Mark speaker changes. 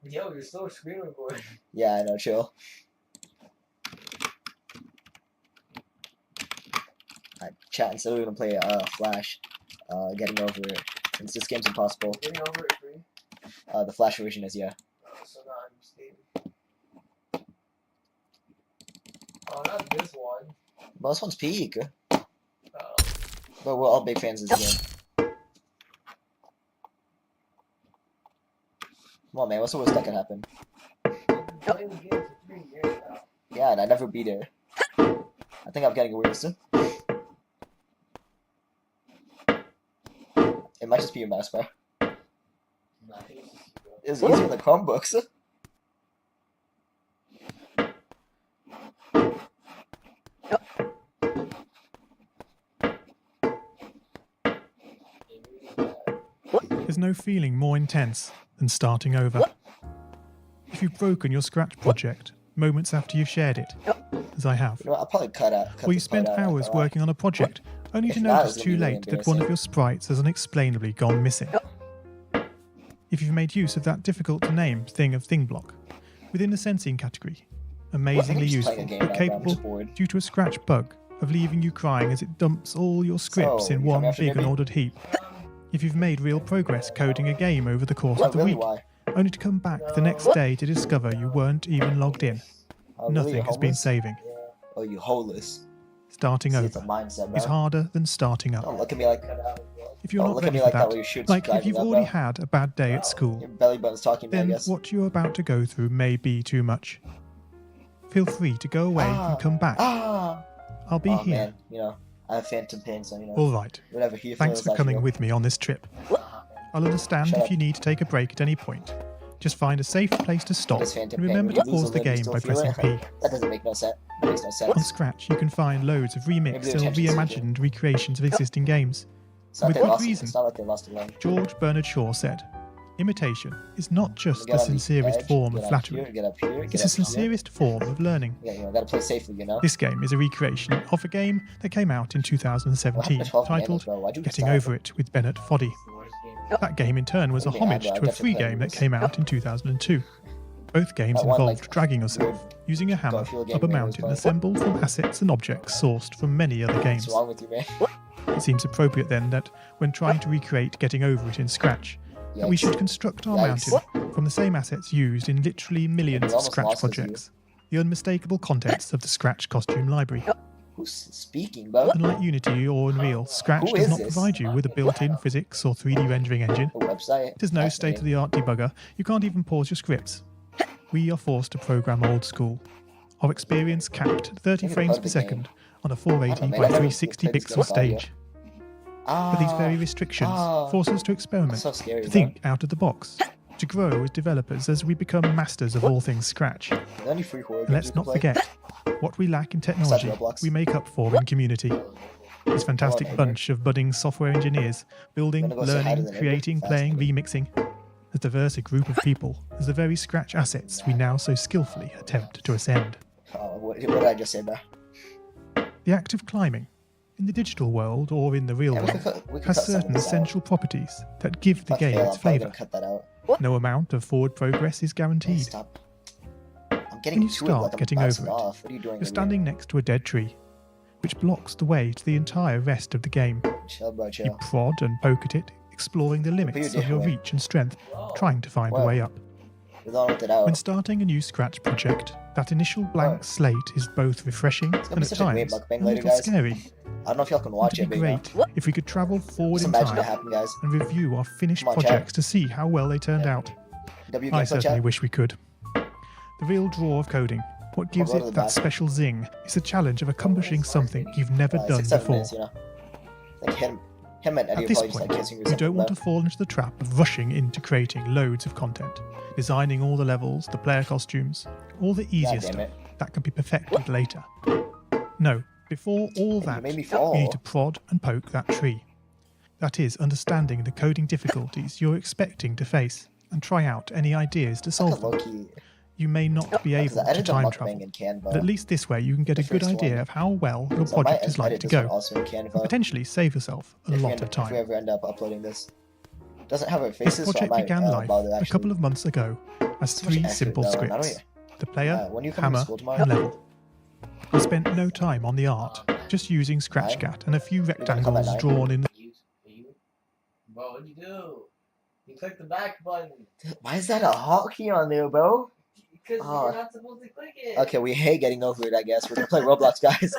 Speaker 1: Yo, you're still screaming, boy.
Speaker 2: Yeah, I know, chill. Alright, chat, instead we're gonna play Flash, Getting Over It. Since this game's impossible.
Speaker 1: Getting over it free?
Speaker 2: The Flash version is, yeah.
Speaker 1: So now I'm staying. Oh, not this one.
Speaker 2: Well, this one's peak.
Speaker 1: Oh.
Speaker 2: But we're all big fans of this game. Come on, man, what's the worst that could happen?
Speaker 1: I've been playing the game for 3 years now.
Speaker 2: Yeah, and I never beat it. I think I'm getting away with it. It might just be your mouse bar.
Speaker 1: Nice.
Speaker 2: It's easier than the Chromebooks.
Speaker 3: There's no feeling more intense than starting over. If you've broken your Scratch project moments after you've shared it, as I have,
Speaker 2: You know what, I'll probably cut
Speaker 3: or you
Speaker 2: this
Speaker 3: spent
Speaker 2: part out,
Speaker 3: hours
Speaker 2: not gonna lie.
Speaker 3: working on a project only to
Speaker 2: If not,
Speaker 3: notice
Speaker 2: it's
Speaker 3: too
Speaker 2: gonna be really
Speaker 3: late that one of
Speaker 2: embarrassing.
Speaker 3: your sprites has unexplainably gone missing. If you've made use of that difficult to name thing of thing block within the sensing category, amazingly
Speaker 2: just
Speaker 3: useful
Speaker 2: playing a game
Speaker 3: but
Speaker 2: right now, I'm
Speaker 3: capable
Speaker 2: just bored.
Speaker 3: due to a Scratch bug of leaving you crying as it dumps all your scripts
Speaker 2: So,
Speaker 3: in
Speaker 2: you
Speaker 3: one
Speaker 2: coming after
Speaker 3: big
Speaker 2: me?
Speaker 3: unordered heap. If you've made real progress coding a game over the course
Speaker 2: Yeah,
Speaker 3: of the
Speaker 2: really,
Speaker 3: week,
Speaker 2: why?
Speaker 3: only to come back the next day to discover you weren't even logged in.
Speaker 2: Oh, really,
Speaker 3: Nothing
Speaker 2: you're
Speaker 3: has been
Speaker 2: homeless?
Speaker 3: saving.
Speaker 2: Oh, you holeless.
Speaker 3: Starting
Speaker 2: See, it's a
Speaker 3: over
Speaker 2: mindset, bro.
Speaker 3: is harder than starting
Speaker 2: Don't
Speaker 3: up.
Speaker 2: look at me like
Speaker 3: If you're
Speaker 2: don't
Speaker 3: not
Speaker 2: look at
Speaker 3: ready
Speaker 2: me
Speaker 3: for
Speaker 2: like that
Speaker 3: that,
Speaker 2: while your shirt's
Speaker 3: like if
Speaker 2: driving
Speaker 3: you've
Speaker 2: up,
Speaker 3: already
Speaker 2: bro.
Speaker 3: had a bad day at school,
Speaker 2: Your belly button's talking to me, I
Speaker 3: then
Speaker 2: guess.
Speaker 3: what you're about to go through may be too much. Feel free to go away and come back. I'll be
Speaker 2: Oh,
Speaker 3: here.
Speaker 2: man, you know, I have phantom pain, so, you know,
Speaker 3: All right.
Speaker 2: whatever he
Speaker 3: Thanks
Speaker 2: feels,
Speaker 3: for
Speaker 2: I
Speaker 3: coming
Speaker 2: feel.
Speaker 3: with me on this trip. I'll understand
Speaker 2: Shut
Speaker 3: if
Speaker 2: up.
Speaker 3: you need to take a break at any point. Just find a safe place to stop
Speaker 2: This phantom
Speaker 3: and
Speaker 2: pain,
Speaker 3: remember
Speaker 2: when
Speaker 3: to
Speaker 2: you lose
Speaker 3: pause
Speaker 2: a
Speaker 3: the
Speaker 2: limb, you
Speaker 3: game
Speaker 2: still
Speaker 3: by
Speaker 2: feel
Speaker 3: pressing
Speaker 2: it?
Speaker 3: P.
Speaker 2: That doesn't make no sense. That makes no
Speaker 3: On
Speaker 2: sense.
Speaker 3: Scratch, you can find loads of
Speaker 2: Maybe
Speaker 3: remixed
Speaker 2: the
Speaker 3: or
Speaker 2: attention
Speaker 3: reimagined recreations of existing games.
Speaker 2: It's not,
Speaker 3: With
Speaker 2: they
Speaker 3: good
Speaker 2: lost,
Speaker 3: reason.
Speaker 2: it's not like they lost a limb.
Speaker 3: George Bernard Shaw said, "Imitation is not just
Speaker 2: Get
Speaker 3: the
Speaker 2: on the
Speaker 3: sincerest
Speaker 2: edge,
Speaker 3: form
Speaker 2: get
Speaker 3: of
Speaker 2: up
Speaker 3: flattery,
Speaker 2: here, get up here,
Speaker 3: it's
Speaker 2: get
Speaker 3: the
Speaker 2: up here.
Speaker 3: sincerest form of learning."
Speaker 2: Yeah, you know, gotta play safely, you know?
Speaker 3: This game is a recreation of a game that came out in 2017
Speaker 2: What happened to 12
Speaker 3: titled
Speaker 2: minutes, bro? Why'd you
Speaker 3: Getting
Speaker 2: stop?
Speaker 3: Over It with Bennett Foddy. That game in turn was a
Speaker 2: What do you mean,
Speaker 3: homage
Speaker 2: bro?
Speaker 3: to
Speaker 2: I've
Speaker 3: a
Speaker 2: got to
Speaker 3: free
Speaker 2: play
Speaker 3: game that
Speaker 2: this.
Speaker 3: came out in 2002. Both games
Speaker 2: That one,
Speaker 3: involved
Speaker 2: like,
Speaker 3: dragging yourself
Speaker 2: weird
Speaker 3: using a hammer
Speaker 2: Garfield game
Speaker 3: up a
Speaker 2: we always
Speaker 3: mountain
Speaker 2: play.
Speaker 3: assembled from assets and objects sourced from many other games.
Speaker 2: What's wrong with you, man?
Speaker 3: It seems appropriate then that when trying to recreate Getting Over It in Scratch, that we
Speaker 2: Yikes.
Speaker 3: should construct our
Speaker 2: Yikes.
Speaker 3: mountain from the same assets used in literally millions of
Speaker 2: almost
Speaker 3: Scratch
Speaker 2: lost us, you.
Speaker 3: projects, the unmistakable contents of the Scratch costume library.
Speaker 2: Who's speaking, bro?
Speaker 3: Unlike Unity or Unreal, Scratch
Speaker 2: Who
Speaker 3: does
Speaker 2: is
Speaker 3: not
Speaker 2: this?
Speaker 3: provide you with a built-in physics or 3D rendering engine.
Speaker 2: A website?
Speaker 3: It has no
Speaker 2: Fascinating.
Speaker 3: state-of-the-art debugger. You can't even pause your scripts. We are forced to program old school. Our experience capped at 30
Speaker 2: Maybe
Speaker 3: frames
Speaker 2: plug
Speaker 3: per
Speaker 2: the
Speaker 3: second
Speaker 2: game.
Speaker 3: on a 480
Speaker 2: man,
Speaker 3: by
Speaker 2: I never
Speaker 3: 360
Speaker 2: played this game
Speaker 3: pixel
Speaker 2: with audio.
Speaker 3: stage. But these very restrictions force us to experiment,
Speaker 2: That's so scary,
Speaker 3: to
Speaker 2: bro.
Speaker 3: think out of the box, to grow as developers as we become masters of all things Scratch.
Speaker 2: Are there any free horror
Speaker 3: And
Speaker 2: games
Speaker 3: let's
Speaker 2: you can
Speaker 3: not
Speaker 2: play?
Speaker 3: forget, what we lack in technology,
Speaker 2: Roblox.
Speaker 3: we make up for in community. This fantastic
Speaker 2: neighbor.
Speaker 3: bunch of budding software engineers, building,
Speaker 2: Wanna go say hi to
Speaker 3: learning,
Speaker 2: the neighbor?
Speaker 3: creating, playing, remixing. As diverse a group of people as the very Scratch assets we now so skillfully attempt to ascend.
Speaker 2: Oh, what did I just say, bro?
Speaker 3: The act of climbing, in the digital world or in the real
Speaker 2: Yeah, we
Speaker 3: world,
Speaker 2: could cut
Speaker 3: has
Speaker 2: some of
Speaker 3: certain
Speaker 2: this out.
Speaker 3: essential properties that give the
Speaker 2: If I
Speaker 3: game
Speaker 2: fail,
Speaker 3: its
Speaker 2: I'm probably
Speaker 3: flavour.
Speaker 2: gonna cut that out.
Speaker 3: No amount of forward progress is
Speaker 2: Hey,
Speaker 3: guaranteed.
Speaker 2: stop. I'm getting
Speaker 3: When you
Speaker 2: to it
Speaker 3: start
Speaker 2: like I'm
Speaker 3: getting
Speaker 2: bouncing
Speaker 3: over it,
Speaker 2: off. What are you doing?
Speaker 3: You're
Speaker 2: idiot?
Speaker 3: standing next to a dead tree, which blocks the way to the entire rest of the game.
Speaker 2: Chill, bro,
Speaker 3: You
Speaker 2: chill.
Speaker 3: prod and poke at it, exploring the limits
Speaker 2: your
Speaker 3: of your
Speaker 2: dick away.
Speaker 3: reach and strength, trying to find a
Speaker 2: Wow.
Speaker 3: way up.
Speaker 2: We're the one with it out.
Speaker 3: When starting a new Scratch project, that initial blank slate is both refreshing
Speaker 2: gonna
Speaker 3: and
Speaker 2: be
Speaker 3: at
Speaker 2: such a great
Speaker 3: times
Speaker 2: mukbang
Speaker 3: a
Speaker 2: later,
Speaker 3: little
Speaker 2: guys.
Speaker 3: scary.
Speaker 2: I don't know if y'all can watch
Speaker 3: It'd
Speaker 2: it,
Speaker 3: be
Speaker 2: but you know.
Speaker 3: great if we could travel forward
Speaker 2: Just
Speaker 3: in
Speaker 2: imagine it
Speaker 3: time
Speaker 2: happen, guys.
Speaker 3: and review our finished
Speaker 2: Come on, chat.
Speaker 3: projects to see how well they turned out.
Speaker 2: W
Speaker 3: I
Speaker 2: gameplay
Speaker 3: certainly
Speaker 2: chat.
Speaker 3: wish we could. The real draw of coding, what gives
Speaker 2: go to
Speaker 3: it
Speaker 2: the
Speaker 3: that
Speaker 2: back.
Speaker 3: special zing, is the challenge of accomplishing something you've never done
Speaker 2: 6-7
Speaker 3: before.
Speaker 2: minutes, you know. Like him and Eddie
Speaker 3: At
Speaker 2: will
Speaker 3: this
Speaker 2: probably just
Speaker 3: point,
Speaker 2: like kissing or
Speaker 3: you
Speaker 2: something.
Speaker 3: don't want to
Speaker 2: bro.
Speaker 3: fall into the trap of rushing into creating loads of content, designing all the levels, the player costumes, all the easier
Speaker 2: God damn
Speaker 3: stuff
Speaker 2: it.
Speaker 3: that can be perfected later. No, before all
Speaker 2: You
Speaker 3: that,
Speaker 2: made me
Speaker 3: you
Speaker 2: fall.
Speaker 3: need to prod and poke that tree. That is, understanding the coding difficulties you're expecting to face, and try out any ideas to solve them.
Speaker 2: Low-key.
Speaker 3: You may not be able
Speaker 2: Because I
Speaker 3: to
Speaker 2: edited a
Speaker 3: time
Speaker 2: mukbang
Speaker 3: travel,
Speaker 2: in Canva.
Speaker 3: but at least this way you can get a
Speaker 2: The
Speaker 3: good
Speaker 2: first
Speaker 3: idea
Speaker 2: one.
Speaker 3: of how well your
Speaker 2: So I might
Speaker 3: project is like
Speaker 2: edit
Speaker 3: to
Speaker 2: this one
Speaker 3: go,
Speaker 2: also in Canva.
Speaker 3: and potentially save yourself a
Speaker 2: If we
Speaker 3: lot
Speaker 2: end-
Speaker 3: of
Speaker 2: If we
Speaker 3: time.
Speaker 2: ever end up uploading this. Doesn't have our
Speaker 3: This
Speaker 2: faces, so I
Speaker 3: project
Speaker 2: might
Speaker 3: began life
Speaker 2: bother
Speaker 3: a
Speaker 2: actually.
Speaker 3: couple of months ago as
Speaker 2: It's much
Speaker 3: 3
Speaker 2: accurate
Speaker 3: simple
Speaker 2: though, not
Speaker 3: scripts:
Speaker 2: really.
Speaker 3: the player,
Speaker 2: When you come to
Speaker 3: hammer,
Speaker 2: school tomorrow,
Speaker 3: and level. We spent no time on the art, just using Scratchcat and a few
Speaker 2: gonna come at
Speaker 3: rectangles
Speaker 2: 9?
Speaker 3: drawn in the
Speaker 1: Bro, what'd you do? You clicked the back button.
Speaker 2: why is that a hotkey on there, bro?
Speaker 1: Because
Speaker 2: Oh.
Speaker 1: you're not supposed to click it.
Speaker 2: Okay, we hate getting over it, I guess. We're gonna play Roblox, guys.